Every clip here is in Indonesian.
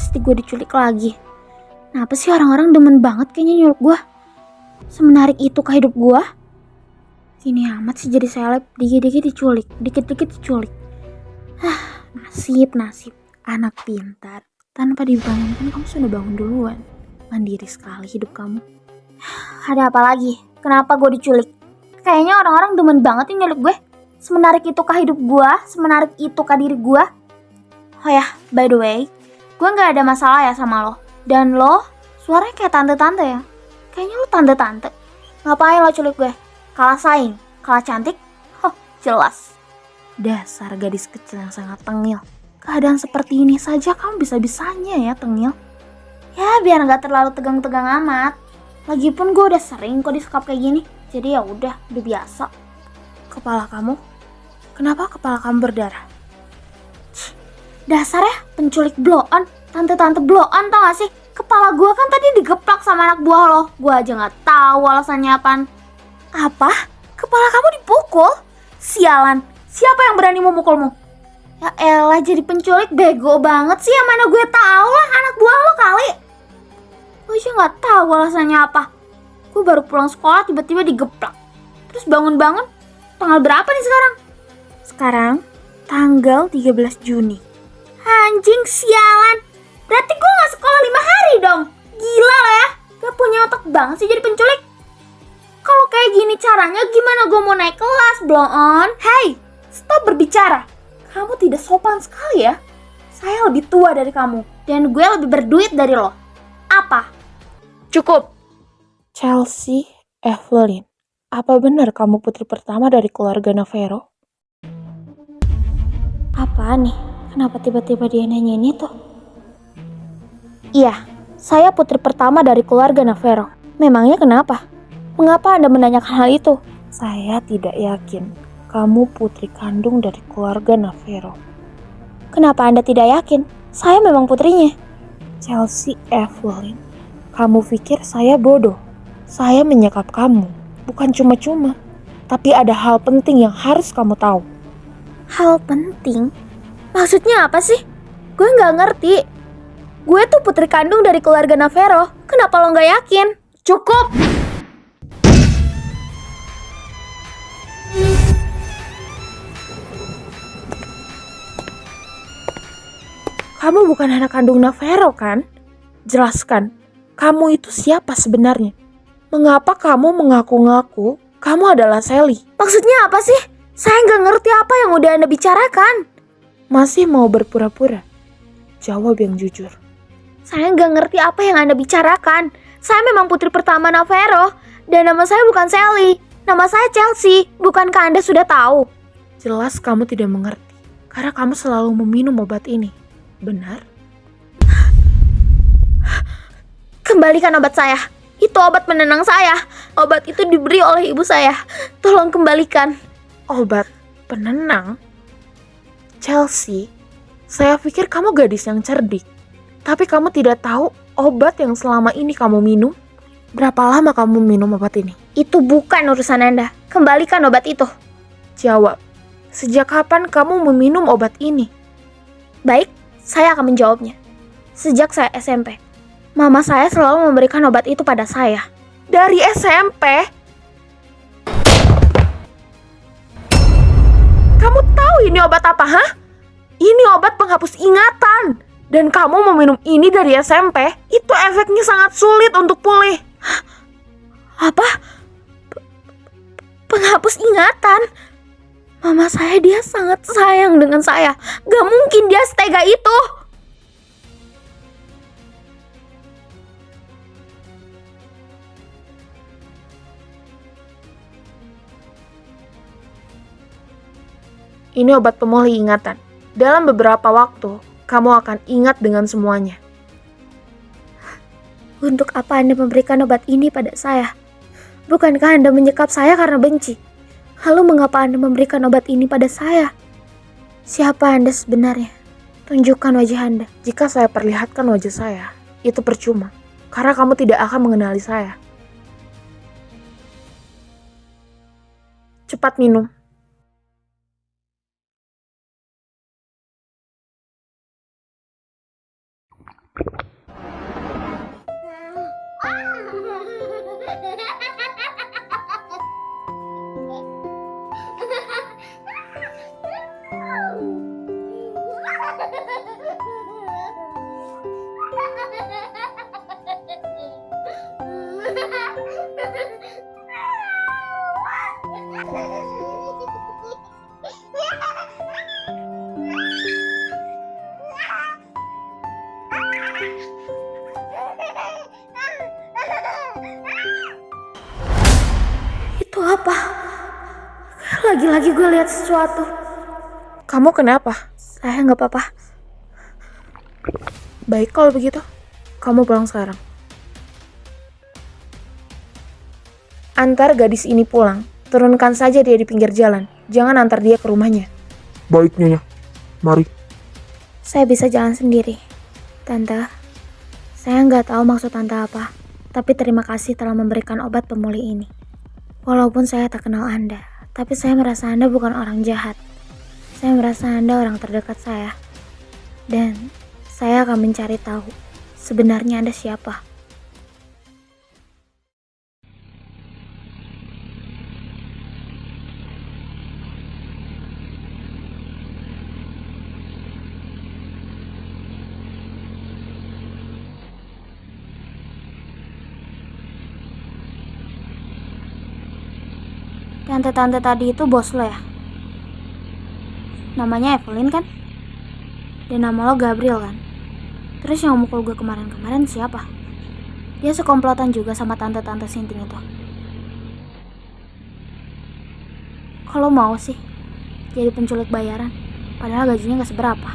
pasti gue diculik lagi. Kenapa sih orang-orang demen banget kayaknya nyulik gue? Semenarik itu ke hidup gue? Gini amat sih jadi seleb, dikit-dikit diculik, dikit-dikit diculik. Nasib, anak pintar. Tanpa dibangunkan kamu sudah bangun duluan. Mandiri sekali hidup kamu. Ada apa lagi? Kenapa gue diculik? Kayaknya orang-orang demen banget nih nyulik gue. Semenarik itu ke hidup gue, semenarik itu ke diri gue. Oh ya, by the way, gue gak ada masalah ya sama lo. Dan lo, suaranya kayak tante-tante ya. Kayaknya lo tante-tante. Ngapain lo culik gue? Kalah saing? Kalah cantik? Jelas. Dasar gadis kecil yang sangat tengil. Keadaan seperti ini saja kamu bisa-bisanya ya tengil. Ya biar gak terlalu tegang-tegang amat. Lagipun gue udah sering kok disekap kayak gini. Jadi ya udah biasa. Kepala kamu? Kenapa kepala kamu berdarah? Dasar ya penculik blow-on. Tante-tante blow-on tau gak sih? Kepala gue kan tadi digeplak sama anak buah lo. Gue aja gak tahu alasannya apaan. Apa? Kepala kamu dipukul? Sialan. Siapa yang berani memukulmu? Ya elah, jadi penculik bego banget sih. Yang mana gue tahu lah, anak buah lo kali. Gue aja gak tahu alasannya apa. Gue baru pulang sekolah tiba-tiba digeplak. Terus bangun-bangun, tanggal berapa nih sekarang? Sekarang tanggal 13 Juni. Anjing, sialan. Berarti gue gak sekolah 5 hari dong. Gila lah ya. Gak punya otak banget sih jadi penculik. Kalau kayak gini caranya gimana gue mau naik kelas, blow on? Hey, stop berbicara. Kamu tidak sopan sekali ya. Saya lebih tua dari kamu. Dan gue lebih berduit dari lo. Apa? Cukup. Chelsea Evelyn, apa benar kamu putri pertama dari keluarga Navarro? Apaan nih? Kenapa tiba-tiba dia nanyain itu? Iya, saya putri pertama dari keluarga Navarro. Memangnya kenapa? Mengapa Anda menanyakan hal itu? Saya tidak yakin kamu putri kandung dari keluarga Navarro. Kenapa Anda tidak yakin? Saya memang putrinya. Chelsea Evelyn, kamu pikir saya bodoh? Saya menyekap kamu, bukan cuma-cuma. Tapi ada hal penting yang harus kamu tahu. Hal penting? Maksudnya apa sih? Gue gak ngerti. Gue tuh putri kandung dari keluarga Navarro. Kenapa lo gak yakin? Cukup! Kamu bukan anak kandung Navarro kan? Jelaskan, kamu itu siapa sebenarnya? Mengapa kamu mengaku-ngaku kamu adalah Sally? Maksudnya apa sih? Saya gak ngerti apa yang udah Anda bicarakan. Masih mau berpura-pura? Jawab yang jujur. Saya gak ngerti apa yang Anda bicarakan. Saya memang putri pertama Navarro. Dan nama saya bukan Sally. Nama saya Chelsea. Bukankah Anda sudah tahu? Jelas kamu tidak mengerti. Karena kamu selalu meminum obat ini. Benar? Kembalikan obat saya. Itu obat penenang saya. Obat itu diberi oleh ibu saya. Tolong kembalikan. Obat penenang? Chelsea, saya pikir kamu gadis yang cerdik. Tapi kamu tidak tahu obat yang selama ini kamu minum? Berapa lama kamu minum obat ini? Itu bukan urusan Anda. Kembalikan obat itu. Jawab, sejak kapan kamu meminum obat ini? Baik, saya akan menjawabnya. Sejak saya SMP. Mama saya selalu memberikan obat itu pada saya. Dari SMP? Kamu tahu ini obat apa, hah? Ini obat penghapus ingatan. Dan kamu meminum ini dari SMP, itu efeknya sangat sulit untuk pulih. Apa? Penghapus ingatan? Mama saya, dia sangat sayang dengan saya. Gak mungkin dia setega itu. Ini obat pemulih ingatan. Dalam beberapa waktu, kamu akan ingat dengan semuanya. Untuk apa Anda memberikan obat ini pada saya? Bukankah Anda menyekap saya karena benci? Lalu mengapa Anda memberikan obat ini pada saya? Siapa Anda sebenarnya? Tunjukkan wajah Anda. Jika saya perlihatkan wajah saya, itu percuma. Karena kamu tidak akan mengenali saya. Cepat minum. Itu apa? Lagi-lagi gue lihat sesuatu. Kamu kenapa? Saya nggak apa-apa. Baik kalau begitu, kamu pulang sekarang. Antar gadis ini pulang, turunkan saja dia di pinggir jalan. Jangan antar dia ke rumahnya. Baik, Nyonya. Mari. Saya bisa jalan sendiri. Tante, saya nggak tahu maksud Tante apa, tapi terima kasih telah memberikan obat pemulih ini. Walaupun saya tak kenal Anda, tapi saya merasa Anda bukan orang jahat. Saya merasa Anda orang terdekat saya. Dan saya akan mencari tahu sebenarnya Anda siapa. Tante-tante tadi itu bos lo ya? Namanya Evelyn kan? Dan nama lo Gabriel kan? Terus yang mukul gue kemarin-kemarin siapa? Dia sekomplotan juga sama tante-tante sinting itu. Kalau mau sih jadi penculik bayaran, padahal gajinya gak seberapa.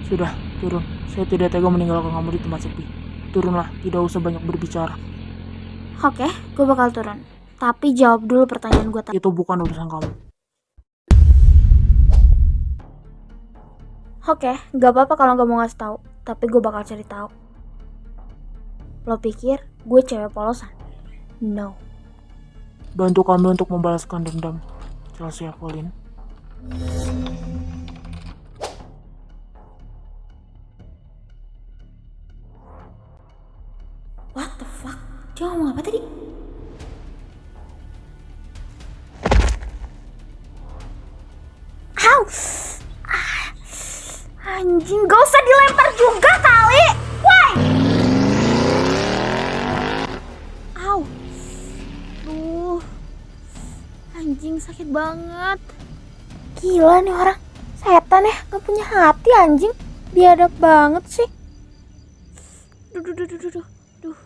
Sudah, turun. Saya tidak tega meninggalkan kamu di tempat sepi. Turunlah, tidak usah banyak berbicara. Oke, gue bakal turun. Tapi jawab dulu pertanyaan gue tadi. Itu bukan urusan kamu. Oke, gak apa-apa kalau gak mau ngasih tahu, tapi gue bakal cari tahu. Lo pikir gue cewek polosan? No. Bantu kami untuk membalaskan dendam, Chelsea Evelyn. What the fuck? Dia ngomong apa tadi? Au! Anjing, gak usah dilempar juga kali. Woi! Au. Duh. Anjing sakit banget. Gila nih orang. Setan ya, gak punya hati anjing. Biadab banget sih. Duh.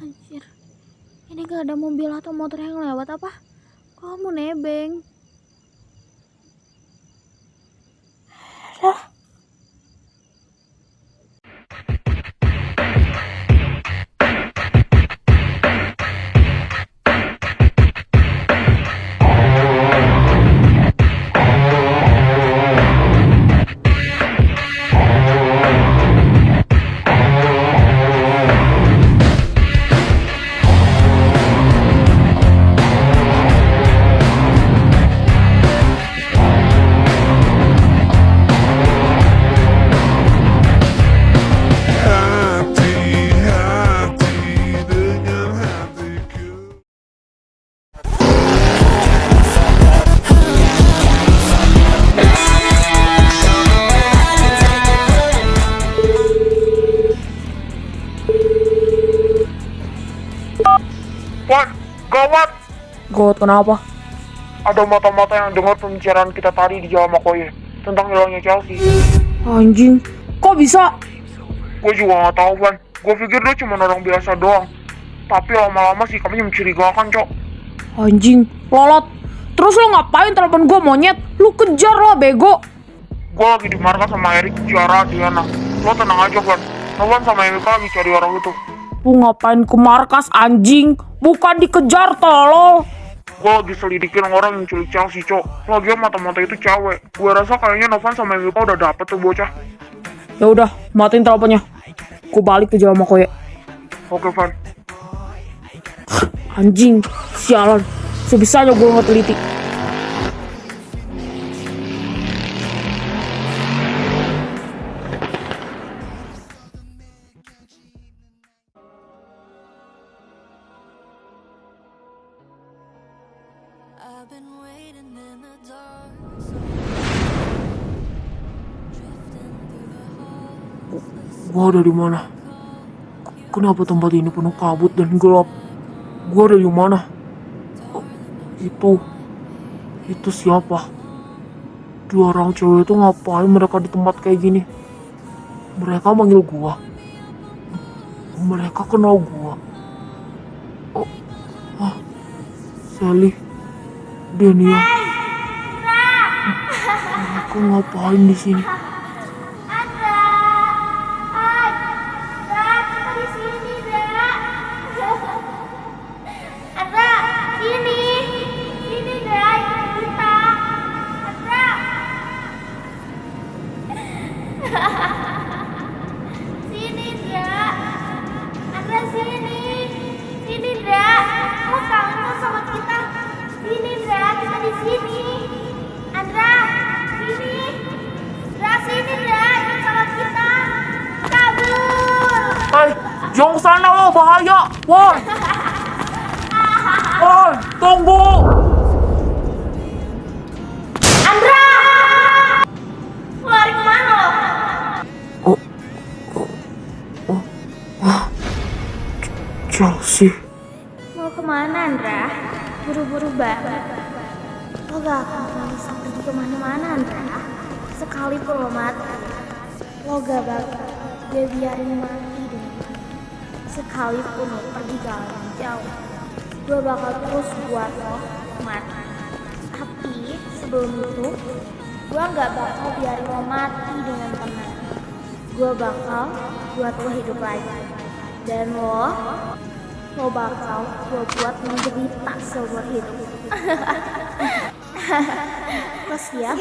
Anjir. Ini gak ada mobil atau motor yang lewat apa? Kamu nebeng. Dah. Wan, gawat! Gawat kenapa? Ada mata-mata yang dengar pembicaraan kita tadi di Jalan Makoye tentang hilangnya Chelsea. Anjing, kok bisa? Gue juga gak tahu, Van. Gue pikir dia cuma orang biasa doang. Tapi lama-lama sikapnya mencurigakan, Cok. Anjing, lolot. Terus lo ngapain telepon gue monyet? Lu kejar lo, bego. Gue lagi di markas sama Erik, Ciara, Diana. Lo tenang aja, Van. Novan sama Emika lagi cari orang itu. Lu ngapain ke markas anjing? Bukan dikejar tolol. Gue lagi selidikin orang yang culik Chelsea, Cok. Lagian mata-mata itu cewek. Gue rasa kayaknya Novan sama Emika udah dapet tuh bocah. Ya udah, matiin teleponnya. Gue balik ke Jalan Makoye. Oke, Van. Anjing, sialan. Sebisanya gue nggak teliti. Gua ada di mana? Kenapa tempat ini penuh kabut dan gelap? Gua ada di mana? Oh, itu siapa? Dua orang cewek itu ngapain mereka di tempat kayak gini? Mereka manggil gua. Mereka kenal gua. Oh, Sally, Dania. Mereka ngapain di sini? Hei, jauh sana lo, bahaya! Woi! Woi, tunggu! Andra! Lari kemana lo? Chelsea. Mau kemana Andra? Buru-buru banget. Lo gak akan bisa pergi kemana-mana Andra. Sekalipun lo mati, lo gak bakal gue biarin mati deh. Sekalipun lo pergi ke arah yang jauh, gue bakal terus buat lo mati. Tapi sebelum itu, gue gak bakal biarin lo mati dengan tenang. Gue bakal buat lo hidup lagi. Dan lo bakal gue buat menderita seumur hidup. Lo siap?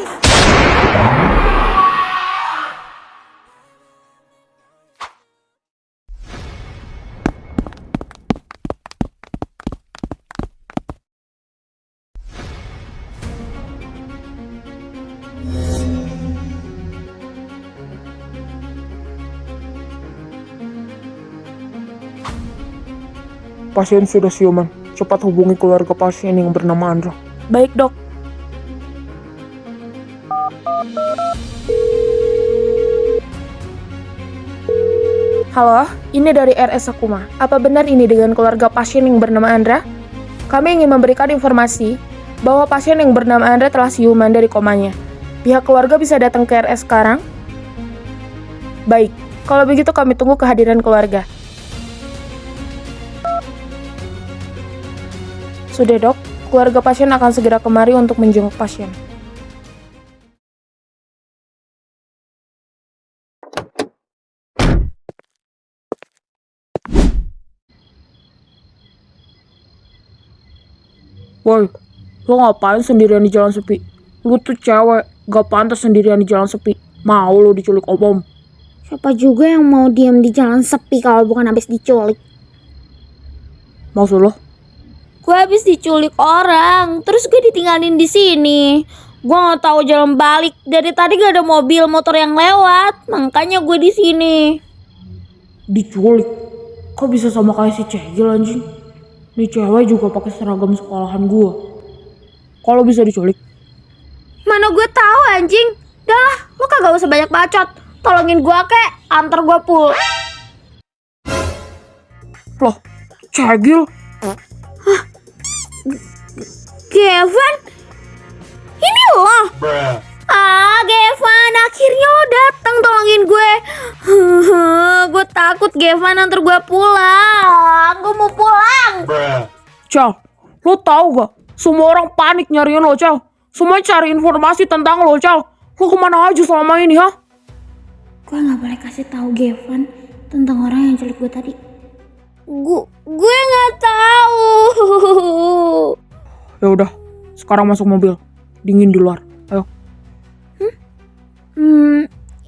Pasien sudah siuman. Cepat hubungi keluarga pasien yang bernama Andra. Baik, Dok. Halo, ini dari RS Sakuma. Apa benar ini dengan keluarga pasien yang bernama Andra? Kami ingin memberikan informasi bahwa pasien yang bernama Andra telah siuman dari komanya. Pihak keluarga bisa datang ke RS sekarang? Baik, kalau begitu kami tunggu kehadiran keluarga. Sudah, Dok. Keluarga pasien akan segera kemari untuk menjenguk pasien. Woi, lo ngapain sendirian di jalan sepi? Lu tuh cewek, gak pantas sendirian di jalan sepi. Mau lo diculik om-om? Siapa juga yang mau diam di jalan sepi kalau bukan habis diculik? Maksud lo? Gue habis diculik orang, terus gue ditinggalin di sini. Gue nggak tahu jalan balik. Dari tadi gak ada mobil motor yang lewat, makanya gue di sini. Diculik? Kok bisa sama kayak si Cegil anjing? Nih cewek juga pakai seragam sekolahan gue. Kalau bisa diculik? Mana gue tahu anjing. Dah lah, lu kagak usah banyak bacot. Tolongin gue kek, antar gue pulang. Loh, Cegil? Gevan? Ini lo? Gevan, akhirnya lo datang tolongin gue. Gue takut Gevan antar gue pulang. Gue mau pulang. Cal, lo tahu gak? Semua orang panik nyariin lo, Cal. Semua cari informasi tentang lo, Cal. Lo kemana aja selama ini, ha? Gue gak boleh kasih tahu Gevan tentang orang yang culik gue tadi. Gue nggak tahu. Ya udah, sekarang masuk mobil. Dingin di luar. Ayo.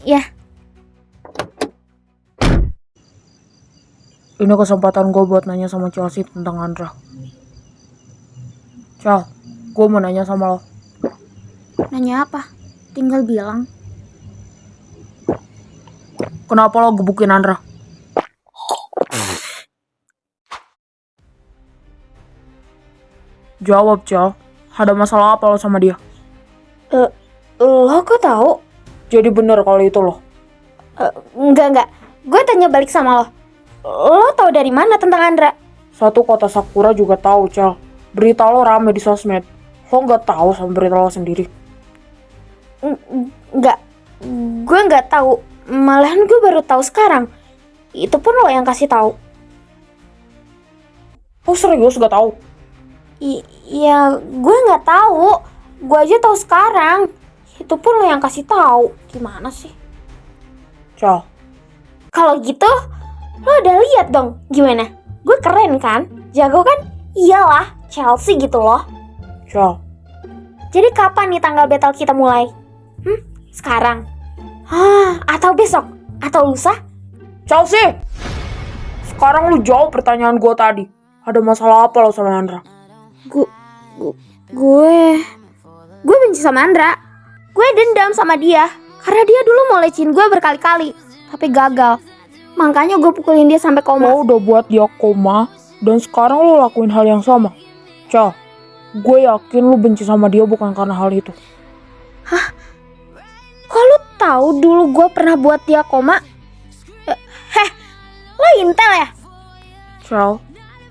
Ya. Ini kesempatan gue buat nanya sama Chelsea tentang Andra. Cal, gue mau nanya sama lo. Nanya apa? Tinggal bilang. Kenapa lo gebukin Andra? Jawab, Cal. Ada masalah apa lo sama dia? Lo kok tahu? Jadi bener kalau itu lo. Enggak. Gue tanya balik sama lo. Lo tahu dari mana tentang Andra? Satu kota Sakura juga tahu, Cel. Berita lo rame di sosmed. Lo nggak tahu sama berita lo sendiri? Enggak. Gue nggak tahu. Malahan gue baru tahu sekarang. Itu pun lo yang kasih tahu. Lo serius gak tahu? Iya, gue nggak tahu. Gue aja tahu sekarang. Itu pun lo yang kasih tahu. Gimana sih? Cel, Kalau gitu, lo udah lihat dong gimana? Gue keren kan? Jago kan? Iyalah, Chelsea gitu loh. Cel, Jadi kapan nih tanggal battle kita mulai? Sekarang? Atau besok? Atau lusa? Chelsea! Sekarang lu jawab pertanyaan gue tadi. Ada masalah apa lo sama Andra? Gue benci sama Andra. Gue dendam sama dia karena dia dulu mau lecin gue berkali-kali, tapi gagal. Makanya gue pukulin dia sampai koma. Lo udah buat dia koma, dan sekarang lo lakuin hal yang sama. Cel, gue yakin lu benci sama dia bukan karena hal itu. Kok lu tahu dulu gue pernah buat dia koma? Lo intel ya? Cel,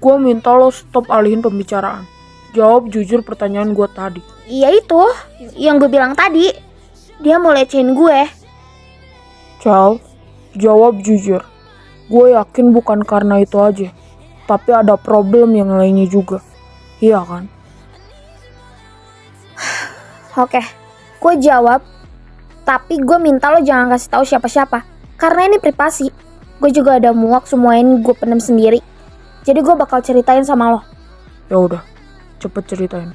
gue minta lo stop alihin pembicaraan. Jawab jujur pertanyaan gue tadi. Iya itu, yang gue bilang tadi. Dia mau lecehin gue. Cel, jawab jujur. Gue yakin bukan karena itu aja. Tapi ada problem yang lainnya juga. Iya kan? Oke, gue jawab. Tapi gue minta lo jangan kasih tahu siapa-siapa. Karena ini privasi. Gue juga ada muak semua ini gue pendam sendiri. Jadi gue bakal ceritain sama lo. Ya udah, cepet ceritain.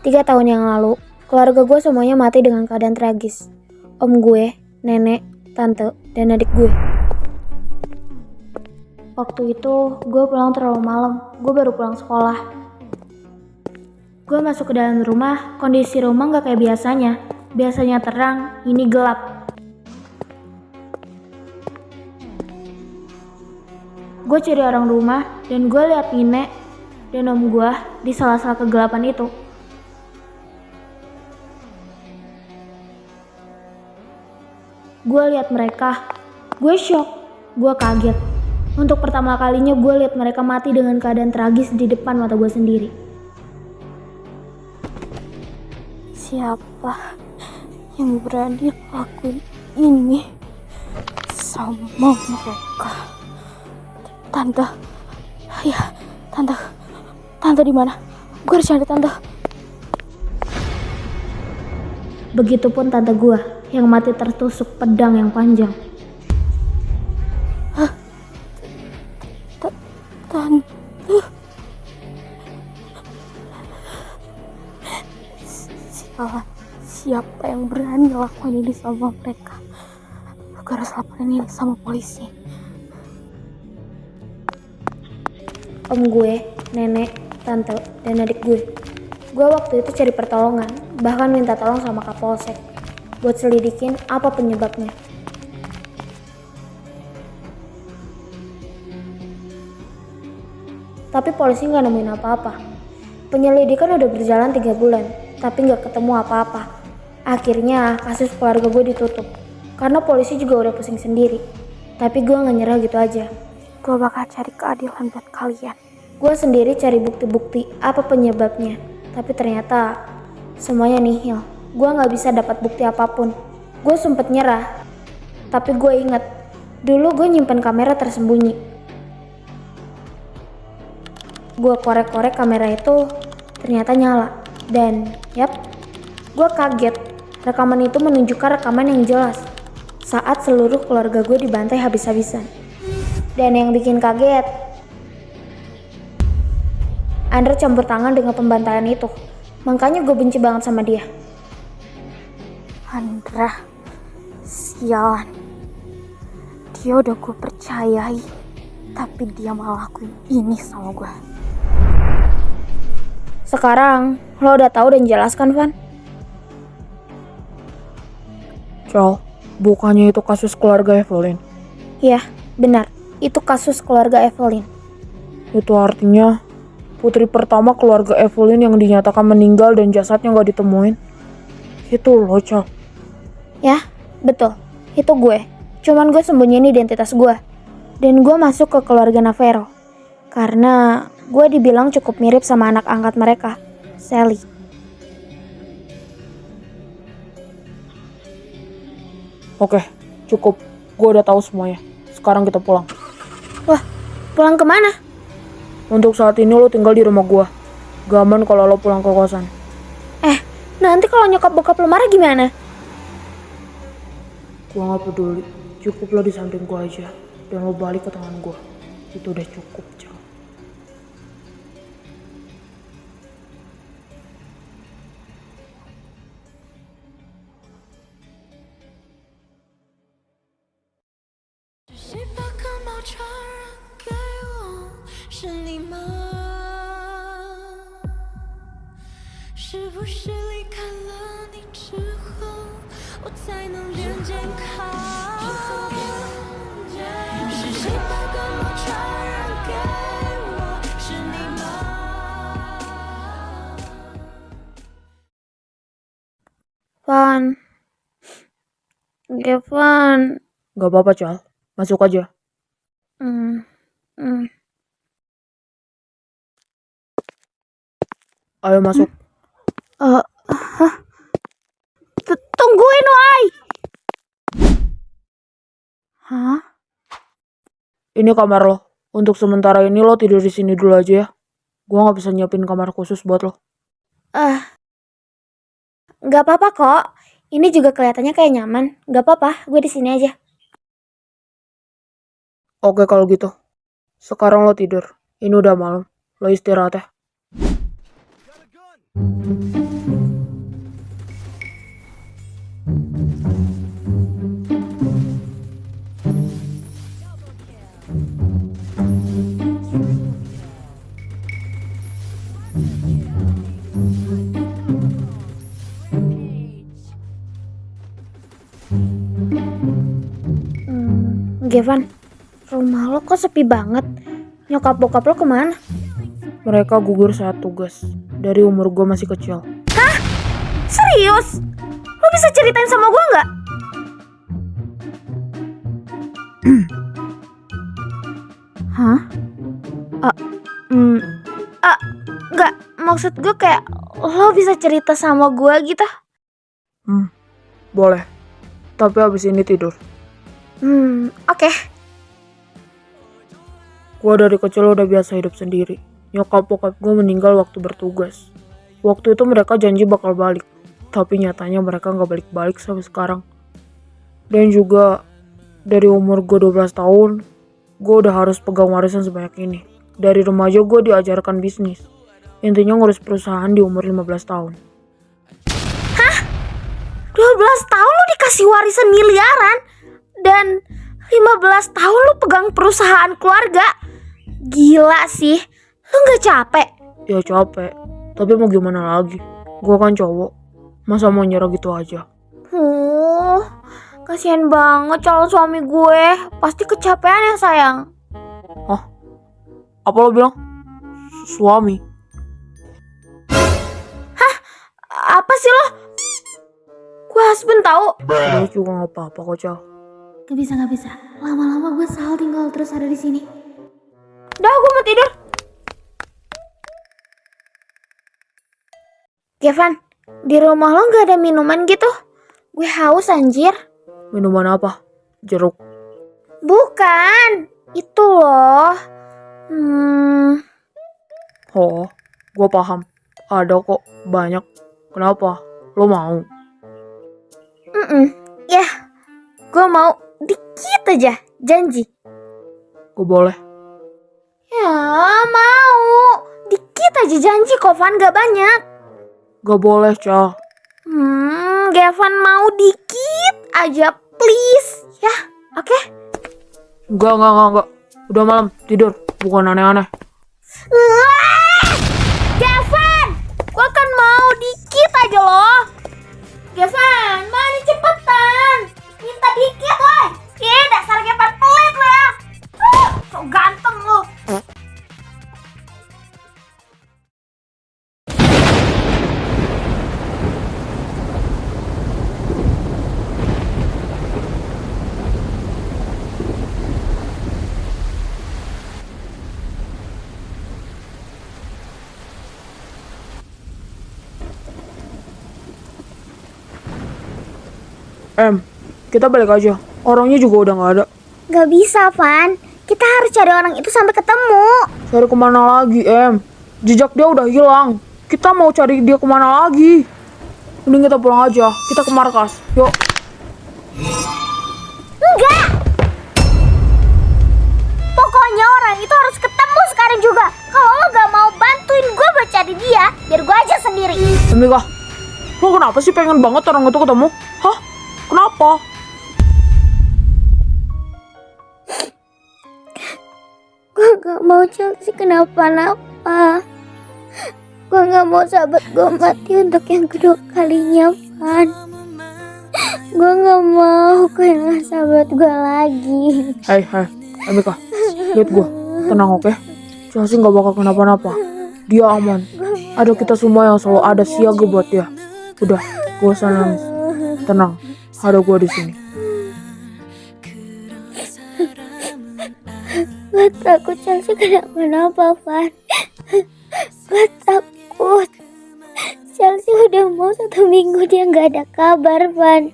3 tahun yang lalu, keluarga gue semuanya mati dengan keadaan tragis. Om gue, nenek, tante, dan adik gue. Waktu itu, gue pulang terlalu malam. Gue baru pulang sekolah. Gue masuk ke dalam rumah, kondisi rumah gak kayak biasanya. Biasanya terang, ini gelap. Gue cari orang rumah, dan gue lihat nenek dan om gue di sela-sela kegelapan itu. Gue lihat mereka, gue shock, gue kaget. Untuk pertama kalinya gue lihat mereka mati dengan keadaan tragis di depan mata gue sendiri. Siapa yang berani lakuin ini sama mereka? Tante, ya, tante di mana? Gue harus cari tante. Begitupun tante gue yang mati tertusuk pedang yang panjang. Tante, siapa yang berani lakuin ini sama mereka? Gue harus laporin ini sama polisi. Om gue, nenek, tante, dan adik gue. Gue waktu itu cari pertolongan, bahkan minta tolong sama Kapolsek buat selidikin apa penyebabnya. Tapi polisi nggak nemuin apa-apa. Penyelidikan udah berjalan 3 bulan, tapi nggak ketemu apa-apa. Akhirnya kasus keluarga gue ditutup, karena polisi juga udah pusing sendiri. Tapi gue nggak nyerah gitu aja. Gue bakal cari keadilan buat kalian. Gue sendiri cari bukti-bukti apa penyebabnya, tapi ternyata semuanya nihil. Gue nggak bisa dapat bukti apapun. Gue sempet nyerah, tapi gue inget dulu gue nyimpen kamera tersembunyi. Gue korek-korek kamera itu, ternyata nyala. Dan yap, gue kaget. Rekaman itu menunjukkan rekaman yang jelas saat seluruh keluarga gue dibantai habis-habisan. Dan yang bikin kaget, Andra campur tangan dengan pembantaian itu. Makanya gue benci banget sama dia. Andra, sialan. Dia udah gue percayai, tapi dia malah lakuin ini sama gue. Sekarang, lo udah tahu dan jelaskan, Van? Cel, bukannya itu kasus keluarga Evelyn? Iya, benar. Itu kasus keluarga Evelyn. Itu artinya putri pertama keluarga Evelyn yang dinyatakan meninggal dan jasadnya gak ditemuin. Itu lo, Cel. Ya, betul. Itu gue. Cuman gue sembunyiin identitas gue. Dan gue masuk ke keluarga Navarro. Karena gue dibilang cukup mirip sama anak angkat mereka, Sally. Oke, cukup. Gue udah tahu semuanya. Sekarang kita pulang. Wah, pulang kemana? Untuk saat ini lo tinggal di rumah gue. Gak aman kalau lo pulang ke kosan. Nanti kalau nyokap bokap lo marah gimana? Gue gak peduli. Cukup lo di samping gue aja. Dan lo balik ke tangan gue. Itu udah cukup, Cal. Van. Gevan. Gak apa-apa, Cal. Masuk aja. Ayo masuk. Tungguin, Wai. Hah? Ini kamar lo. Untuk sementara ini lo tidur di sini dulu aja ya. Gue gak bisa nyiapin kamar khusus buat lo. Gak apa-apa kok. Ini juga kelihatannya kayak nyaman. Gak apa-apa, gue di sini aja. Oke kalau gitu. Sekarang lo tidur. Ini udah malam. Lo istirahat ya. Gevan, rumah lo kok sepi banget? Nyokap bokap lo kemana? Mereka gugur saat tugas. Dari umur gue masih kecil. Serius? Lo bisa ceritain sama gue nggak? Hah? Nggak. Maksud gue kayak lo bisa cerita sama gue gitu? Boleh. Tapi abis ini tidur. Oke. Gue dari kecil udah biasa hidup sendiri. Nyokap bokap gue meninggal waktu bertugas. Waktu itu mereka janji bakal balik. Tapi nyatanya mereka gak balik-balik sampai sekarang. Dan juga dari umur gue 12 tahun, gue udah harus pegang warisan sebanyak ini. Dari remaja gue diajarkan bisnis. Intinya ngurus perusahaan di umur 15 tahun. 12 tahun lo dikasih warisan miliaran? Dan 15 tahun lu pegang perusahaan keluarga. Gila sih. Lu gak capek? Ya capek. Tapi mau gimana lagi? Gue kan cowok. Masa mau nyerah gitu aja? Kasihan banget calon suami gue. Pasti kecapean ya sayang. Hah? Apa lo bilang? Suami? Apa sih lo? Gue husband tahu. Gue juga gak apa-apa kok, Cal. Gak bisa. Lama-lama gue selalu tinggal terus ada di sini. Udah, gue mau tidur. Gevan, di rumah lo gak ada minuman gitu? Gue haus anjir. Minuman apa? Jeruk? Bukan, itu loh. Oh, gue paham. Ada kok, banyak. Kenapa? Lo mau? Ya, gue mau dikit aja, janji. Gue boleh. Ya, mau. Dikit aja janji kok, Van, gak banyak. Gak boleh, Cal. Gevan mau dikit aja, please. Ya, oke? Enggak. Udah malam, tidur. Bukan aneh-aneh. Gevan, gue kan mau dikit aja loh. Gevan, mana cepetan. Minta dikit, woy. Dasar Gevan pelit lo ya. So ganteng lo. Kita balik aja. Orangnya juga udah nggak ada. Gak bisa, Van. Kita harus cari orang itu sampai ketemu. Cari kemana lagi, Jejak dia udah hilang. Kita mau cari dia kemana lagi? Mending kita pulang aja. Kita ke markas. Yuk. Enggak! Pokoknya orang itu harus ketemu sekarang juga. Kalau lo gak mau bantuin gue buat cari dia, biar gue aja sendiri. Mika, lo kenapa sih pengen banget orang itu ketemu? Hah? Kenapa? Gue gak mau Chelsea kenapa-napa. Gue gak mau sahabat gue mati untuk yang kedua kalinya, Van. Gue gak mau kehilangan sahabat gue lagi. Hai, Mika, lihat gue. Tenang, oke? Chelsea gak bakal kenapa-napa. Dia aman. Ada kita semua yang selalu ada siaga buat dia. Udah, gak usah nangis. Tenang, ada gue di sini. Gue takut Chelsea kenapa-napa, Van. Gue takut. Chelsea udah mau 1 minggu dia gak ada kabar, Van.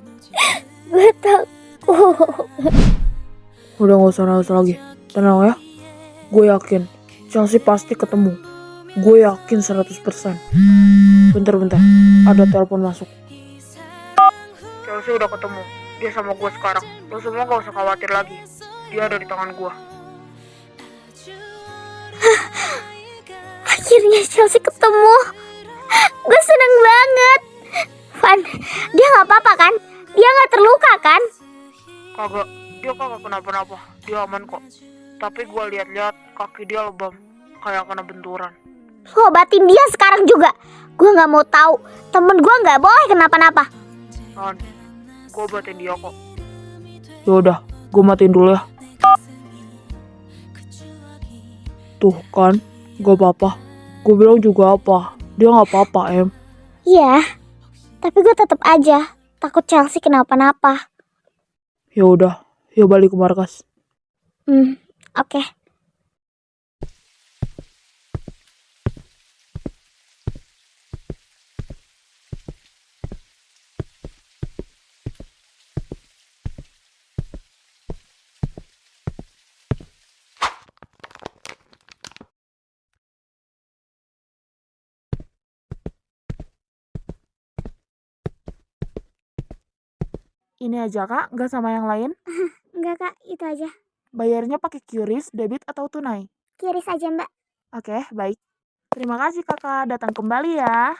Gue takut. Udah gak usah nangis lagi. Tenang ya. Gue yakin Chelsea pasti ketemu. Gue yakin 100%. Bentar. Ada telepon masuk. Chelsea udah ketemu. Dia sama gue sekarang. Lo semua gak usah khawatir lagi. Dia ada di tangan gue. Akhirnya Chelsea ketemu. Gue seneng banget. Van, dia gak apa-apa kan? Dia gak terluka kan? Kagak. Dia kagak kenapa-napa. Dia aman kok. Tapi gue lihat-lihat kaki dia lebam. Kayak kena benturan. Lo obatin dia sekarang juga. Gue gak mau tahu. Temen gue gak boleh kenapa-napa. Han, gue obatin dia kok. Yaudah, gue matiin dulu ya. Tuh kan, gak apa-apa. Gue bilang juga apa. Dia gak apa-apa, Iya, tapi gue tetap aja takut Chelsea kenapa-napa. Yaudah, yuk balik ke markas. Oke. Ini aja kak, nggak sama yang lain? Enggak kak, itu aja. Bayarnya pakai QRIS, debit atau tunai? Kiris aja mbak. Oke, baik. Terima kasih kakak, datang kembali ya.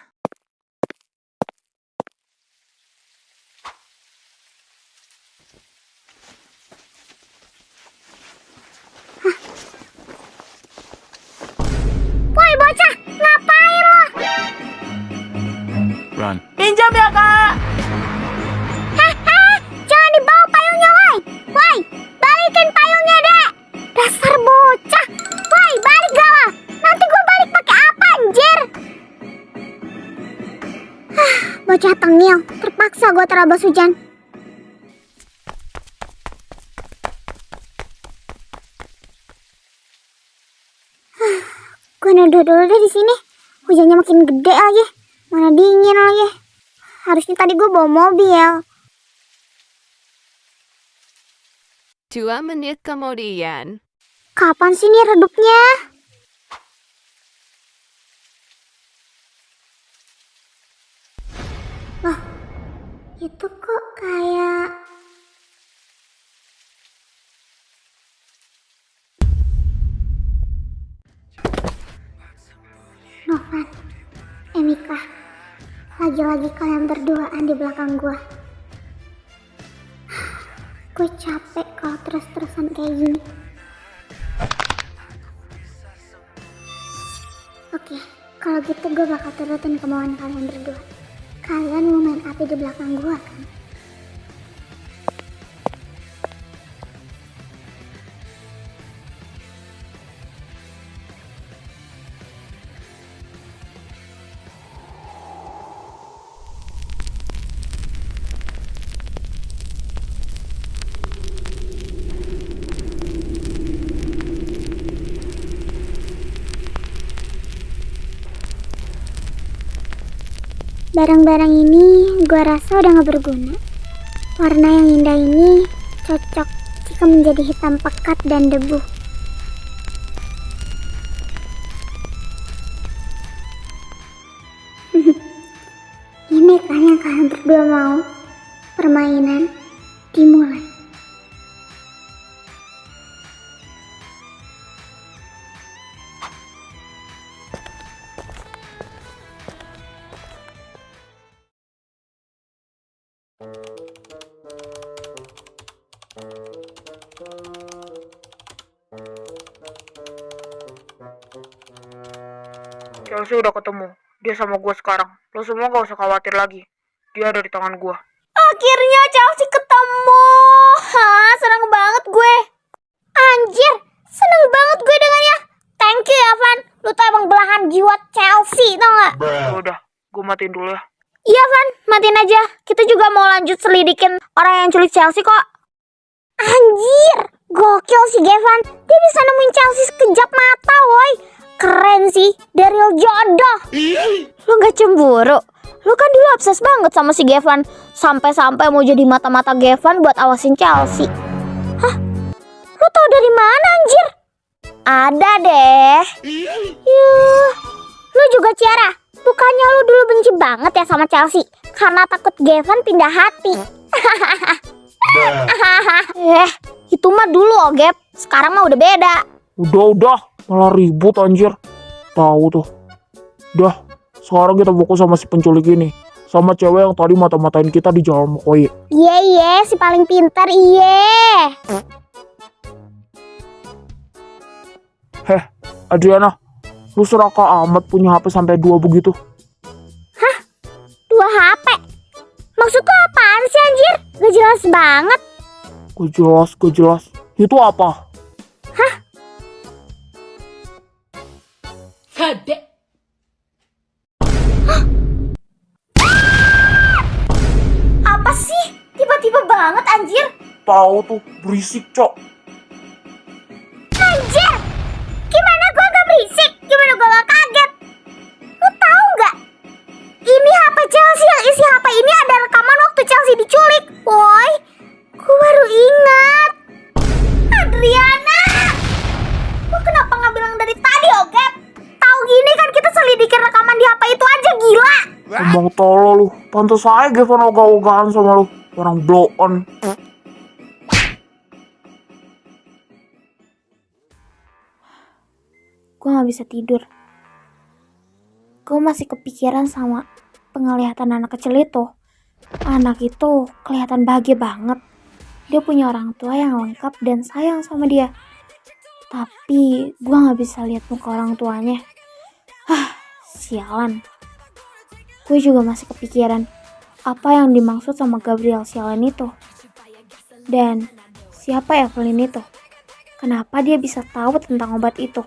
Woi bocah, ngapain lo? Run. Pinjam ya kak! Jangan dibawa payungnya, woi. Woi, balikin payungnya, Dek. Dasar bocah. Woi, balik gak lo? Nanti gue balik pakai apa, anjir? Bocah tengil, terpaksa gue terabas hujan. Gue neduh dulu deh di sini. Hujannya makin gede lagi. Mana dingin lagi. Harusnya tadi gue bawa mobil. 2 menit kemudian. Kapan sih nih redupnya? Loh, itu kok kayak... Novan, Mika, lagi-lagi kalian berduaan di belakang gua. Gue capek kalau terus-terusan kayak gini. Oke, kalau gitu gue bakal turutin kemauan kalian berdua. Kalian mau main api di belakang gue kan? Barang-barang ini gue rasa udah gak berguna. Warna yang indah ini cocok jika menjadi hitam pekat dan debu. Ini kan yang kalian berdua mau? Permainan dimulai. Chelsea udah ketemu. Dia sama gue sekarang. Lo semua gak usah khawatir lagi. Dia ada di tangan gue. Akhirnya Chelsea ketemu. Hah, seneng banget gue. Anjir, seneng banget gue dengannya. Thank you ya, Van. Lu tuh emang belahan jiwa Chelsea, tau gak? Udah, gue matiin dulu ya. Iya, Van. Matiin aja. Kita juga mau lanjut selidikin orang yang culik Chelsea kok. Anjir, gokil si Gevan. Dia bisa nemuin Chelsea sekejap mata, woy. Keren sih, Daryl jodoh. Lu gak cemburu? Lu kan dulu obses banget sama si Gevan. Sampai-sampai mau jadi mata-mata Gevan buat awasin Chelsea. Hah? Lu tau dari mana, anjir? Ada deh. Yuh. Lu juga, Ciara. Bukannya lu dulu benci banget ya sama Chelsea karena takut Gevan pindah hati. Itu mah dulu, oh Gap. Sekarang mah udah beda. Udah, malah ribut anjir. Tahu tuh. Udah, sekarang kita fokus sama si penculik ini. Sama cewek yang tadi mata-matain kita di Jalan Mokoye. Iya, si paling pintar, iya. Heh, Adriana. Lu serakah amat punya HP sampai 2 begitu. 2 HP? Maksud lu apaan sih, anjir? Gak jelas banget. Gak jelas. Itu apa? Apa sih? Tiba-tiba banget, anjir. Tahu tuh, berisik, Cok. Anjir! Gimana gua gak berisik? Gimana gua gak kaget? Lu tahu gak? Ini HP Chelsea, yang isi HP ini ada rekaman waktu Chelsea diculik. Woi, gua baru ingat. Adriana! Lu kenapa gak bilang dari tadi, Ogep? Tahu gini kan kita selidikin rekaman di HP itu aja, gila. Emang tolol lu. Pantes aja Gevan ogah-ogahan sama lu. Orang blow on. Gue gak bisa tidur. Gue masih kepikiran sama penglihatan anak kecil itu. Anak itu kelihatan bahagia banget. Dia punya orang tua yang lengkap dan sayang sama dia. Tapi gue gak bisa lihat muka orang tuanya. Sialan. Gue juga masih kepikiran apa yang dimaksud sama Gabriel sialan itu. Dan siapa Evelyn itu? Kenapa dia bisa tahu tentang obat itu?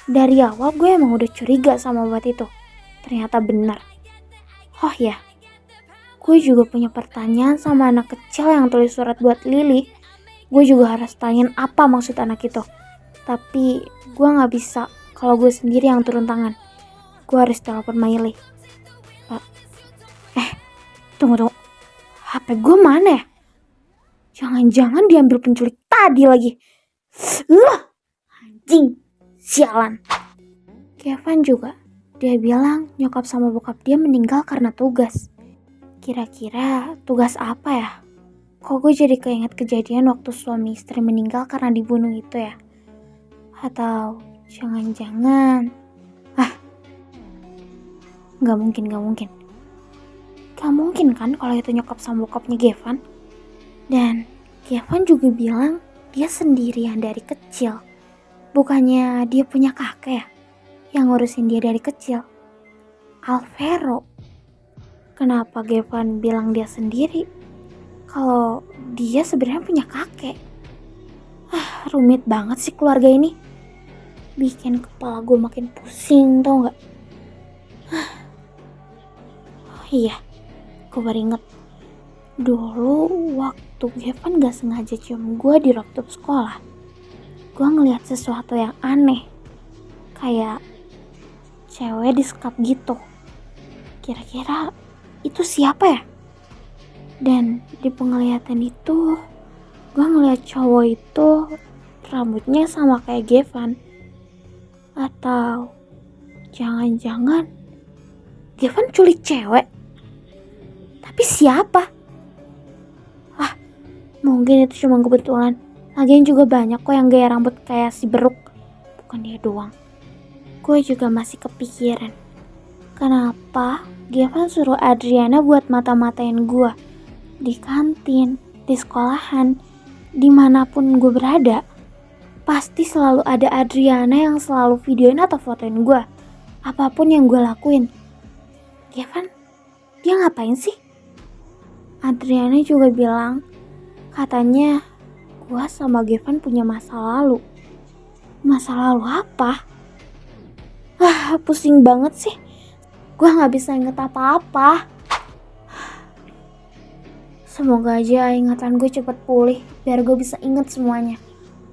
Dari awal gue emang udah curiga sama obat itu. Ternyata benar. Oh ya, gue juga punya pertanyaan sama anak kecil yang tulis surat buat Lily. Gue juga harus tanyain apa maksud anak itu. Tapi gue gak bisa kalau gue sendiri yang turun tangan. Gue harus telepon Miley. Tunggu. HP gue mana ya? Jangan-jangan diambil penculik tadi lagi. Anjing. Sialan. Kevin juga. Dia bilang nyokap sama bokap dia meninggal karena tugas. Kira-kira tugas apa ya? Kok gue jadi keinget kejadian waktu suami istri meninggal karena dibunuh itu ya? Atau jangan-jangan... Gak mungkin. Gak mungkin kan kalau itu nyokap sama bokapnya Gevan. Dan Gevan juga bilang dia sendirian dari kecil. Bukannya dia punya kakek ya yang ngurusin dia dari kecil? Alvaro. Kenapa Gevan bilang dia sendiri kalau dia sebenarnya punya kakek? Rumit banget sih keluarga ini. Bikin kepala gue makin pusing, tau gak? Oh iya, gue baru inget. Dulu waktu Gevan gak sengaja cium gue di rooftop sekolah, gue ngeliat sesuatu yang aneh. Kayak cewek di sekap gitu. Kira-kira itu siapa ya? Dan di penglihatan itu, gue ngeliat cowok itu rambutnya sama kayak Gevan. Atau jangan-jangan Gevan culik cewek. Tapi siapa? Mungkin itu cuma kebetulan. Lagian juga banyak kok yang gaya rambut kayak si Beruk. Bukan dia doang. Gue juga masih kepikiran. Kenapa Gevan suruh Adriana buat mata-matain gue? Di kantin, di sekolahan, dimanapun gue berada. Pasti selalu ada Adriana yang selalu videoin atau fotoin gue. Apapun yang gue lakuin. Gevan, dia ngapain sih? Adriana juga bilang, katanya gue sama Gevan punya masa lalu. Masa lalu apa? Pusing banget sih. Gue gak bisa inget apa-apa. Semoga aja ingatan gue cepet pulih biar gue bisa inget semuanya.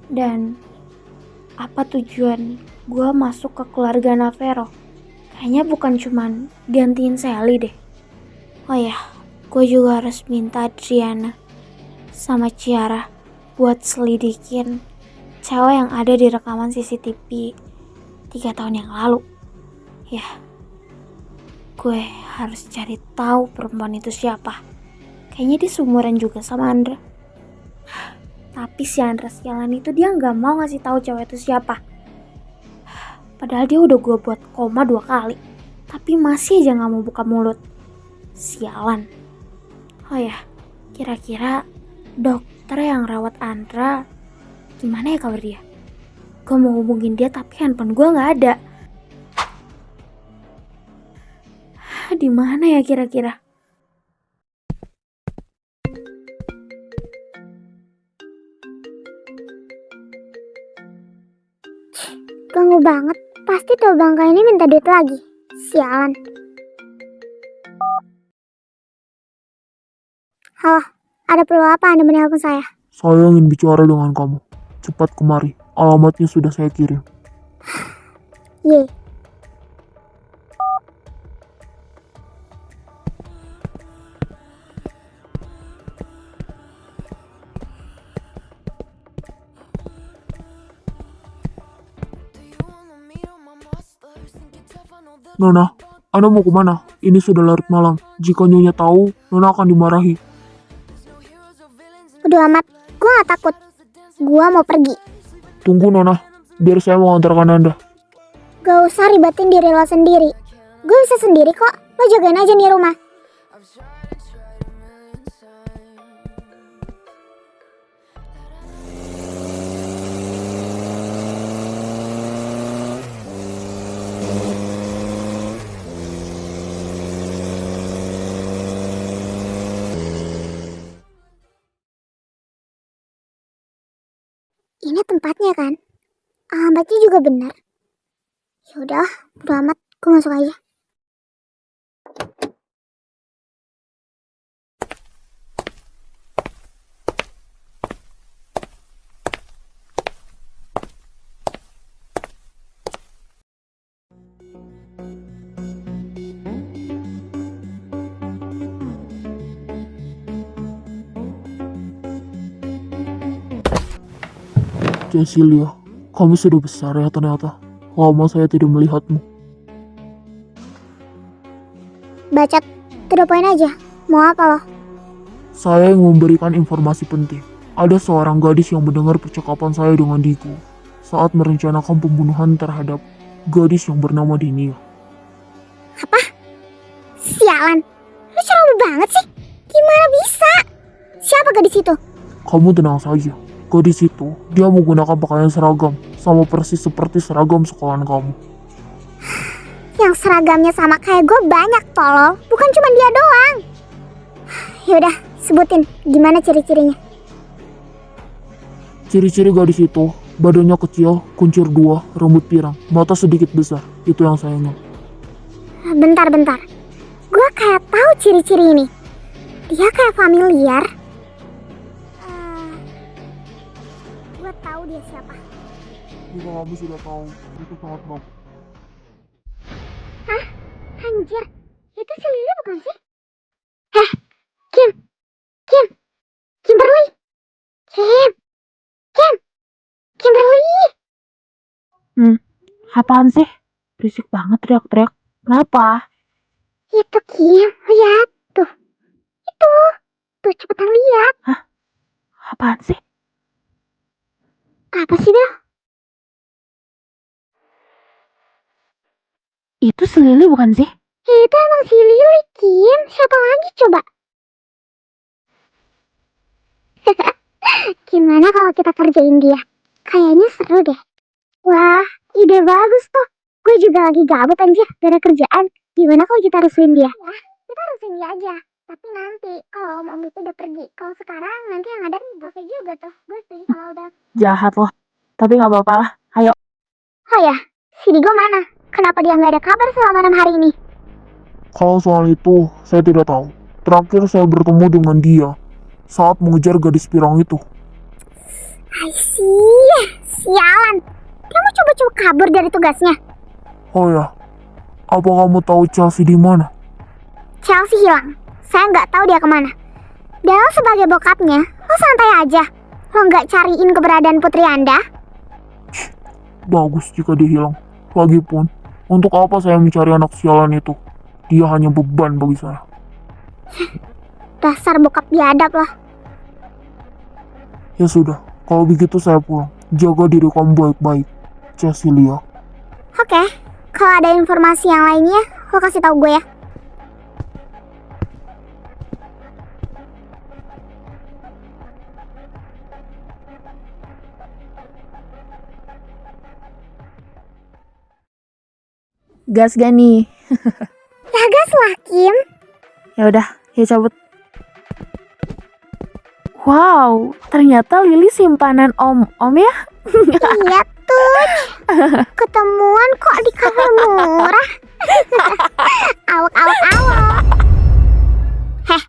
Dan apa tujuan gue masuk ke keluarga Navero? Kayaknya bukan cuman gantiin Sally deh. Oh ya, gue juga harus minta Adriana sama Ciara buat selidikin cewek yang ada di rekaman CCTV 3 tahun yang lalu. Ya, gue harus cari tahu perempuan itu siapa. Kayaknya dia seumuran juga sama Andra. Tapi si Andra sialan itu dia nggak mau ngasih tahu cewek itu siapa. Padahal dia udah gue buat koma 2 kali, tapi masih aja nggak mau buka mulut. Sialan. Oh ya, kira-kira dokter yang rawat Andra gimana ya kabar dia? Gue mau hubungin dia tapi handphone gue nggak ada. Di mana ya kira-kira? Ganggu banget. Pasti tuh bangka ini minta duit lagi. Sialan. Halo, ada perlu apa Anda menelpon saya? Saya ingin bicara dengan kamu. Cepat kemari. Alamatnya sudah saya kirim. Ye. Nona, Anda mau kemana? Ini sudah larut malam. Jika Nyonya tahu, Nona akan dimarahi. Udah amat, gue gak takut. Gue mau pergi. Tunggu Nona, biar saya mengantarkan Anda. Gak usah ribatin diri lo sendiri. Gue bisa sendiri kok. Lo jagain aja nih rumah. Ini tempatnya kan? Alamatnya juga benar. Yaudah, bodo amat. Gue masuk aja. Cecilia, kamu sudah besar ya ternyata. Lama saya tidak melihatmu. Bacot, to the point aja. Mau apa lo? Saya yang memberikan informasi penting. Ada seorang gadis yang mendengar percakapan saya dengan Digo saat merencanakan pembunuhan terhadap gadis yang bernama Dinia. Apa? Sialan. Lu ceroboh banget sih. Gimana bisa? Siapa gadis itu? Kamu tenang saja. Gadis itu, dia menggunakan pakaian seragam, sama persis seperti seragam sekolahan kamu. Yang seragamnya sama kayak gue banyak tolol. Bukan cuma dia doang. Yaudah, sebutin. Gimana ciri-cirinya? Ciri-ciri gadis itu, badannya kecil, kuncir 2, rambut pirang, mata sedikit besar. Itu yang saya ingat. Bentar. Gue kayak tahu ciri-ciri ini. Dia kayak familiar. Gue tahu dia siapa. Jika kamu sudah tahu, itu sangat bagus. Hah? Anjir, itu si Lili bukan sih? Heh, Kim, Kim, Kim, Kimberly. Apaan sih? Berisik banget teriak-teriak. Kenapa? Itu Kim, lihat tuh. Tuh cepetan lihat. Apaan sih? Apa sih Bel? Itu si Lily bukan sih? Itu emang si Lily, Kim. Siapa lagi coba? Gimana kalau kita kerjain dia? Kayaknya seru deh. Wah, ide bagus tuh. Gue juga lagi gabut anjir, gak ada kerjaan. Gimana kalau kita rusuhin dia? Ya, kita rusuhin dia aja. Tapi nanti kalau Om itu udah pergi. Kalau sekarang nanti yang ada ributnya juga tuh. Gue setuju kalau udah. Jahat loh. Tapi nggak apa-apa lah. Ayo. Oh ya, si Digo mana? Kenapa dia nggak ada kabar selama 6 hari ini? Kalau soal itu, saya tidak tahu. Terakhir saya bertemu dengan dia saat mengejar gadis pirang itu. I see. Sialan. Dia mau coba-coba kabur dari tugasnya. Oh ya, apa kamu tahu Chelsea di mana? Chelsea hilang. Saya nggak tahu dia kemana. Dan lo sebagai bokapnya, lo santai aja. Lo nggak cariin keberadaan putri Anda? Bagus jika dia hilang. Lagipun, untuk apa saya mencari anak sialan itu? Dia hanya beban bagi saya. Dasar bokap biadab lo. Ya sudah, kalau begitu saya pulang. Jaga diri kamu baik-baik, Cecilia. Oke, kalau ada informasi yang lainnya, lo kasih tahu gue ya. Gas gak nih? Ya gas lah, Kim. Ya udah, ya cabut. Wow, ternyata Lily simpanan om-om ya? Iya tuh. Ketemuan kok di kamar murah. Awak. Heh,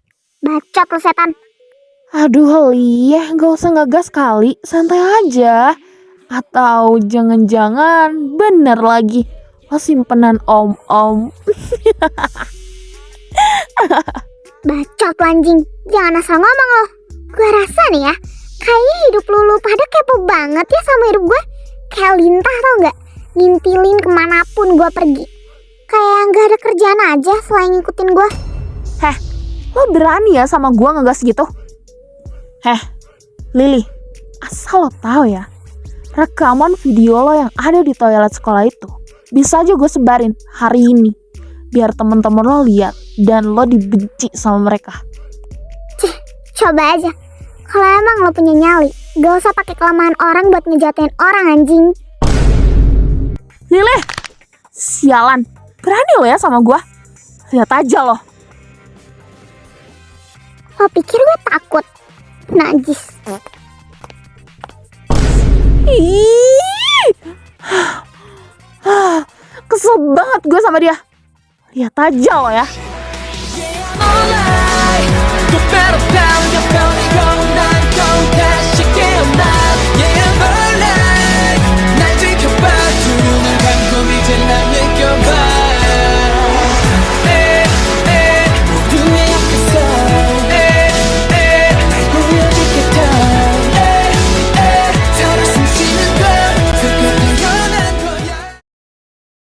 bacot lo setan. Aduh Li, gak usah ngegas kali, santai aja. Atau jangan-jangan bener lagi lo simpenan om-om. Bacot anjing, jangan asal ngomong lo. Gue rasa nih ya, kayaknya hidup lu pada kepo banget ya sama hidup gue. Kayak lintah tau gak, ngintilin kemanapun gue pergi. Kayak gak ada kerjaan aja selain ngikutin gue. Heh, lo berani ya sama gua ngegas gitu? Heh, Lily, asal lo tahu ya, rekaman video lo yang ada di toilet sekolah itu bisa aja gue sebarin hari ini, biar temen-temen lo lihat dan lo dibenci sama mereka. Coba aja, kalau emang lo punya nyali, gak usah pakai kelemahan orang buat ngejatuhin orang anjing. Lily, sialan, berani lo ya sama gua? Lihat aja lo. Lo pikir gue takut? Najis. Ih, kesel banget gue sama dia. Lihat aja lo ya. You better down, you better go, then go dash.